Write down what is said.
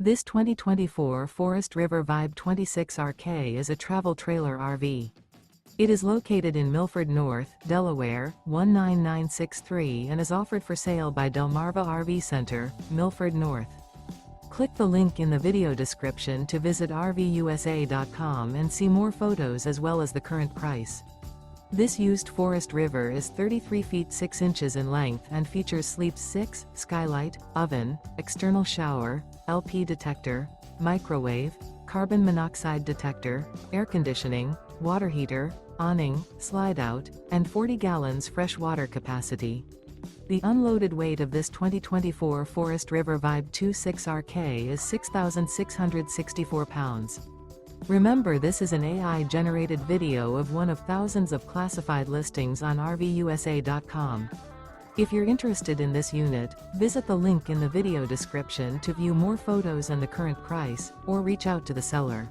This 2024 Forest River Vibe 26RK is a travel trailer RV. It is located in Milford North, Delaware, 19963 and is offered for sale by Delmarva RV Center, Milford North. Click the link in the video description to visit RVUSA.com and see more photos as well as the current price. This used Forest River is 33 feet 6 inches in length and features sleeps 6, skylight, oven, external shower, LP detector, microwave, carbon monoxide detector, air conditioning, water heater, awning, slide out, and 40 gallons fresh water capacity. The unloaded weight of this 2024 Forest River Vibe 26RK is 6,664 pounds. Remember, this is an AI-generated video of one of thousands of classified listings on RVUSA.com. If you're interested in this unit, visit the link in the video description to view more photos and the current price, or reach out to the seller.